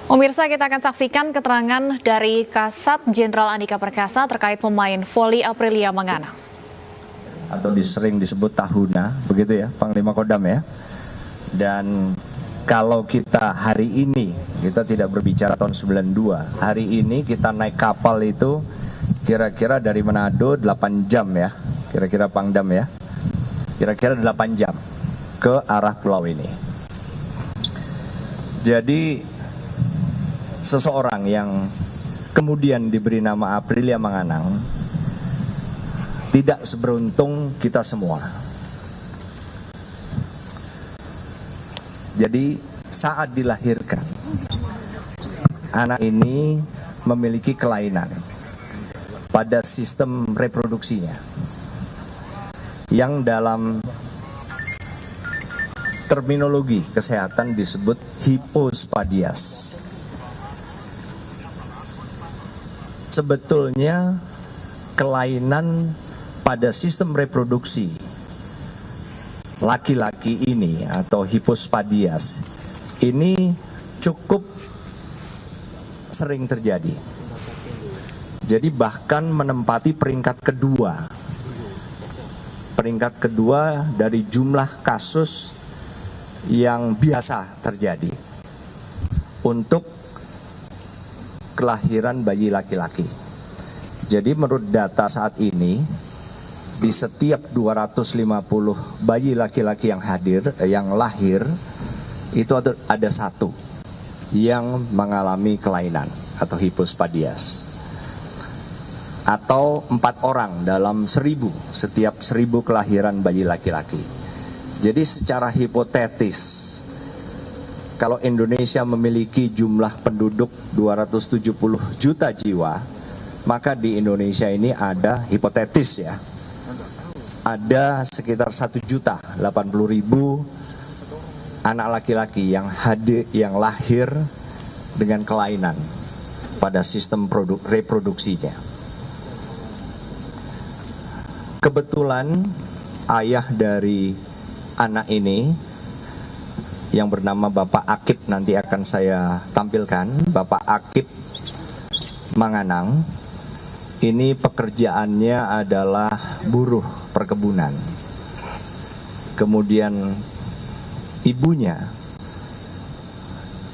Pemirsa, kita akan saksikan keterangan dari Kasat Jenderal Andika Perkasa terkait pemain voli Aprilia Manganang. Atau sering disebut Tahuna, begitu ya, Panglima Kodam ya. Dan kalau kita hari ini, kita tidak berbicara tahun 92, hari ini kita naik kapal itu kira-kira dari Manado 8 jam ya, kira-kira Pangdam ya, kira-kira 8 jam ke arah pulau ini. Jadi seseorang yang kemudian diberi nama Aprilia Manganang tidak seberuntung kita semua. Jadi saat dilahirkan, anak ini memiliki kelainan pada sistem reproduksinya yang dalam terminologi kesehatan disebut hipospadias. Sebetulnya kelainan pada sistem reproduksi laki-laki ini atau hipospadias ini cukup sering terjadi. Jadi bahkan menempati peringkat kedua dari jumlah kasus yang biasa terjadi untuk kelahiran bayi laki-laki. Jadi menurut data saat ini, di setiap 250 bayi laki-laki yang lahir, itu ada satu yang mengalami kelainan atau hipospadias. Atau 4 orang dalam 1000 setiap 1000 kelahiran bayi laki-laki. Jadi secara hipotetis, kalau Indonesia memiliki jumlah penduduk 270 juta jiwa, maka di Indonesia ini ada hipotetis ya, ada sekitar 1.080.000 anak laki-laki yang lahir dengan kelainan pada sistem reproduksinya. Kebetulan ayah dari anak ini yang bernama Bapak Akip, nanti akan saya tampilkan. Bapak Akip Manganang ini pekerjaannya adalah buruh perkebunan. Kemudian ibunya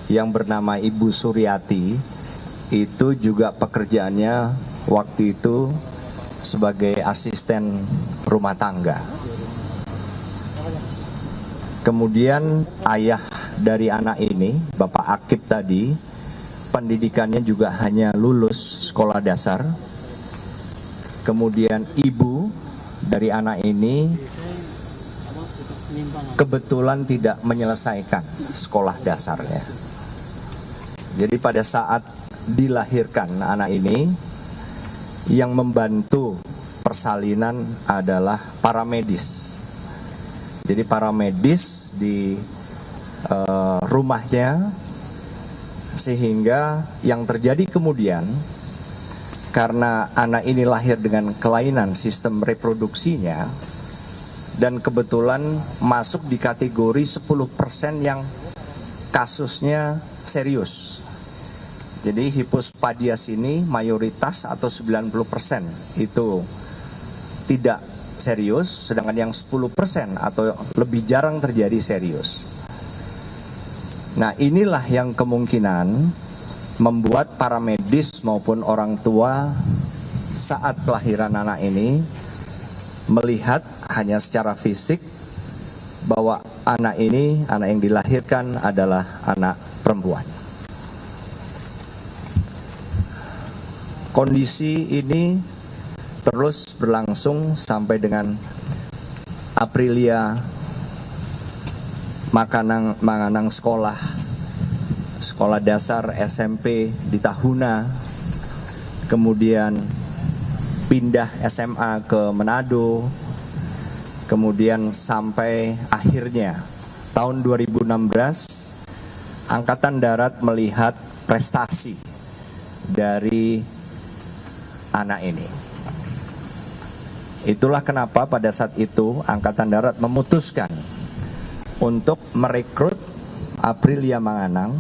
yang bernama Ibu Suryati itu juga pekerjaannya waktu itu sebagai asisten rumah tangga. Kemudian ayah dari anak ini, Bapak Akip tadi, pendidikannya juga hanya lulus sekolah dasar. Kemudian ibu dari anak ini kebetulan tidak menyelesaikan sekolah dasarnya. Jadi pada saat dilahirkan anak ini, yang membantu persalinan adalah para medis. Jadi para medis di rumahnya, sehingga yang terjadi kemudian karena anak ini lahir dengan kelainan sistem reproduksinya dan kebetulan masuk di kategori 10% yang kasusnya serius. Jadi hipospadias ini mayoritas atau 90% itu tidak serius, sedangkan yang 10% atau lebih jarang terjadi serius. Nah, inilah yang kemungkinan membuat para medis maupun orang tua saat kelahiran anak ini melihat hanya secara fisik bahwa anak yang dilahirkan adalah anak perempuan. Kondisi ini terus berlangsung sampai dengan Aprilia Manganang sekolah dasar SMP di Tahuna, kemudian pindah SMA ke Manado, kemudian sampai akhirnya tahun 2016 Angkatan Darat melihat prestasi dari anak ini. Itulah kenapa pada saat itu Angkatan Darat memutuskan untuk merekrut Aprilia Manganang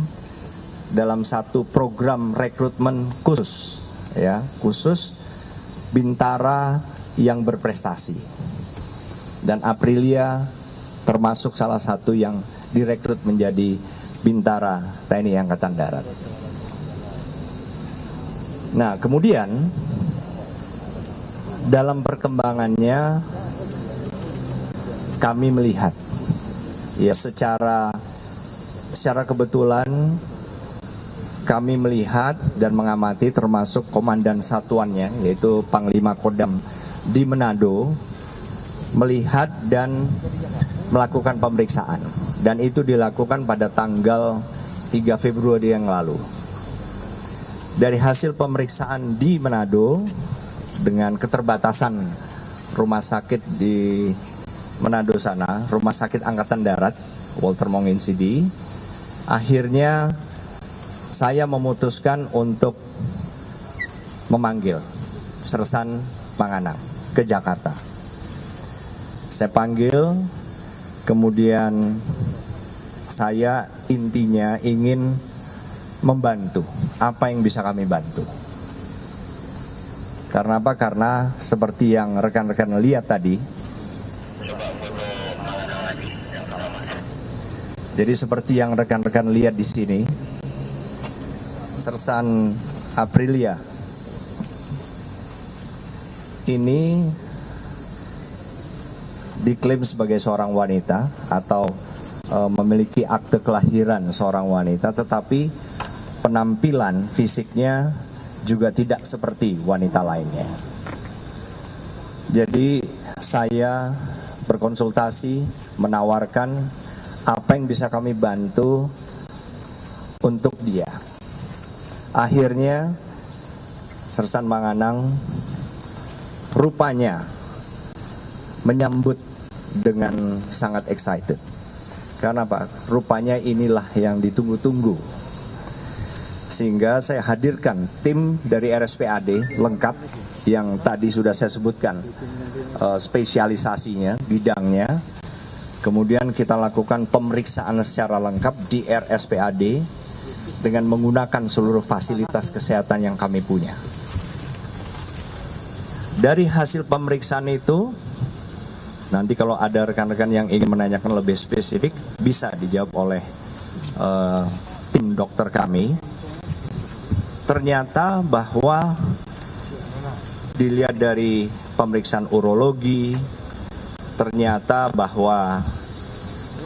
dalam satu program rekrutmen khusus, ya, khusus bintara yang berprestasi. Dan Aprilia termasuk salah satu yang direkrut menjadi bintara TNI Angkatan Darat. Nah, kemudian dalam perkembangannya kami melihat, ya, secara kebetulan kami melihat dan mengamati, termasuk komandan satuannya yaitu Panglima Kodam di Manado, melihat dan melakukan pemeriksaan, dan itu dilakukan pada tanggal 3 Februari yang lalu. Dari hasil pemeriksaan di Manado dengan keterbatasan rumah sakit di Manado sana, Rumah Sakit Angkatan Darat Walter Monginsidi, akhirnya saya memutuskan untuk memanggil Sersan Manganang ke Jakarta. Saya panggil, kemudian saya intinya ingin membantu apa yang bisa kami bantu. Karena apa? Karena seperti yang rekan-rekan lihat tadi, jadi seperti yang rekan-rekan lihat di sini, Sersan Aprilia ini diklaim sebagai seorang wanita atau memiliki akte kelahiran seorang wanita, tetapi penampilan fisiknya juga tidak seperti wanita lainnya. Jadi saya berkonsultasi, menawarkan apa yang bisa kami bantu untuk dia. Akhirnya Sersan Manganang rupanya menyambut dengan sangat excited. Karena apa? Rupanya inilah yang ditunggu-tunggu. Sehingga saya hadirkan tim dari RSPAD lengkap yang tadi sudah saya sebutkan spesialisasinya, bidangnya. Kemudian kita lakukan pemeriksaan secara lengkap di RSPAD dengan menggunakan seluruh fasilitas kesehatan yang kami punya. Dari hasil pemeriksaan itu, nanti kalau ada rekan-rekan yang ingin menanyakan lebih spesifik, bisa dijawab oleh tim dokter kami. Ternyata bahwa dilihat dari pemeriksaan urologi, ternyata bahwa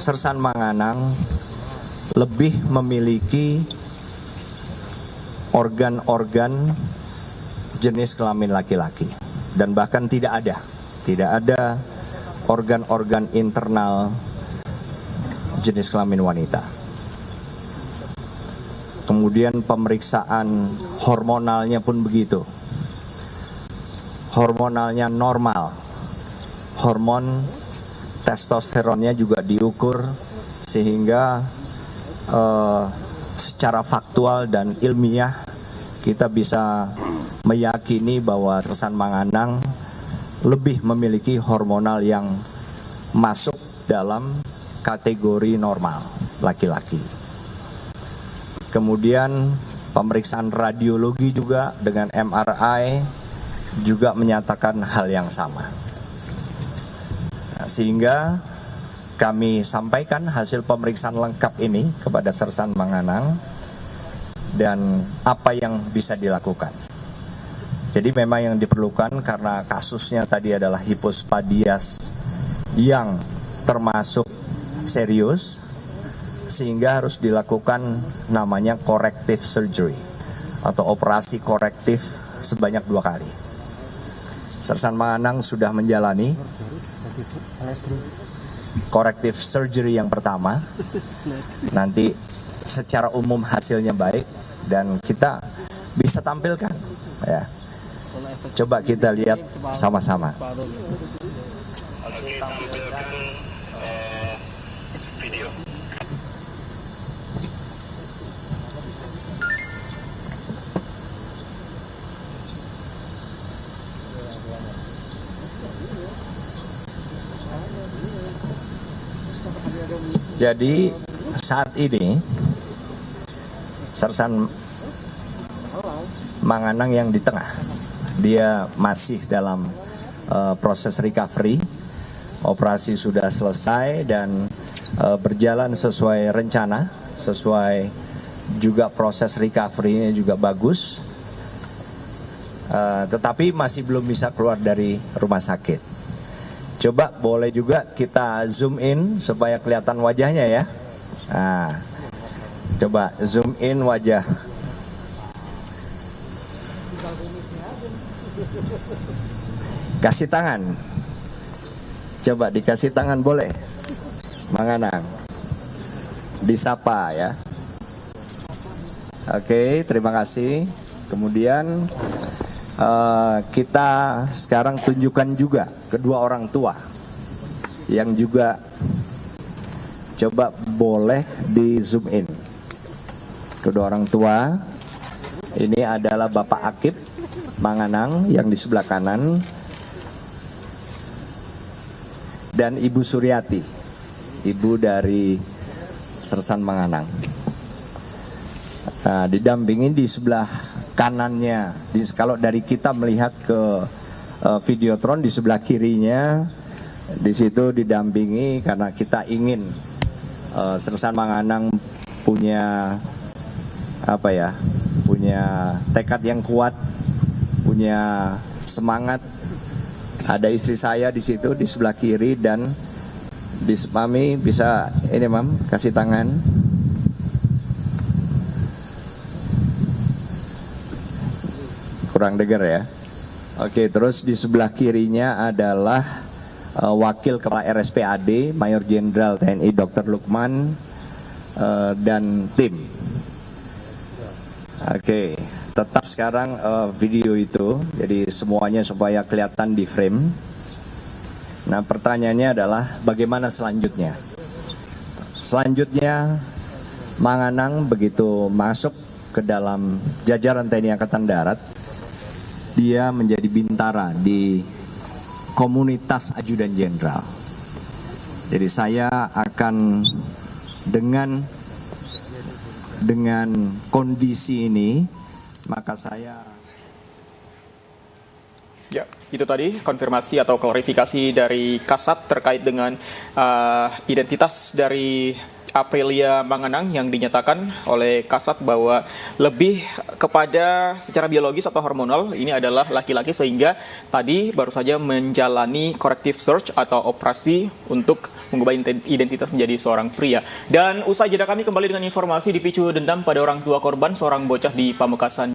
Sersan Manganang lebih memiliki organ-organ jenis kelamin laki-laki, dan bahkan tidak ada organ-organ internal jenis kelamin wanita. Kemudian pemeriksaan hormonalnya pun begitu. Hormonalnya normal. Hormon testosteronnya juga diukur, sehingga secara faktual dan ilmiah kita bisa meyakini bahwa Sersan Manganang lebih memiliki hormonal yang masuk dalam kategori normal laki-laki. Kemudian pemeriksaan radiologi juga dengan MRI juga menyatakan hal yang sama. Nah, sehingga kami sampaikan hasil pemeriksaan lengkap ini kepada Sersan Manganang dan apa yang bisa dilakukan. Jadi memang yang diperlukan, karena kasusnya tadi adalah hipospadias yang termasuk serius, sehingga harus dilakukan namanya corrective surgery atau operasi korektif sebanyak 2 kali. Sersan Manganang sudah menjalani corrective surgery yang pertama. Nanti secara umum hasilnya baik dan kita bisa tampilkan, ya. Coba kita lihat sama-sama. Video. Jadi saat ini Sersan Manganang yang di tengah. Dia masih dalam proses recovery. Operasi sudah selesai dan berjalan sesuai rencana, sesuai juga proses recovery-nya juga bagus. Tetapi masih belum bisa keluar dari rumah sakit. Coba boleh juga kita zoom in supaya kelihatan wajahnya ya. Nah, coba zoom in wajah. Kasih tangan. Coba dikasih tangan boleh. Manganang. Disapa ya. Oke, terima kasih. Kemudian kita sekarang tunjukkan juga kedua orang tua yang juga coba boleh di zoom in. Kedua orang tua ini adalah Bapak Akip Manganang yang di sebelah kanan dan Ibu Suryati, ibu dari Sersan Manganang. Nah, didampingi di sebelah kanannya, kalau dari kita melihat ke Videotron di sebelah kirinya, di situ didampingi karena kita ingin Sersan Manganang punya punya tekad yang kuat, punya semangat. Ada istri saya di situ di sebelah kiri dan di Mami bisa ini Mam kasih tangan. Kurang dengar ya. Oke, terus di sebelah kirinya adalah Wakil Kepala RSPAD Mayor Jenderal TNI Dr. Lukman dan tim. Oke, tetap sekarang video itu, jadi semuanya supaya kelihatan di frame. Nah, pertanyaannya adalah bagaimana selanjutnya? Selanjutnya, Manganang begitu masuk ke dalam jajaran TNI Angkatan Darat, dia menjadi bintara di komunitas ajudan jenderal. Jadi saya akan dengan kondisi ini, maka saya... Ya, itu tadi konfirmasi atau klarifikasi dari Kasat terkait dengan identitas dari Aprilia Manganang yang dinyatakan oleh Kasat bahwa lebih kepada secara biologis atau hormonal ini adalah laki-laki, sehingga tadi baru saja menjalani corrective search atau operasi untuk mengubah identitas menjadi seorang pria. Dan usai jeda kami kembali dengan informasi dipicu dendam pada orang tua korban, seorang bocah di Pamekasan.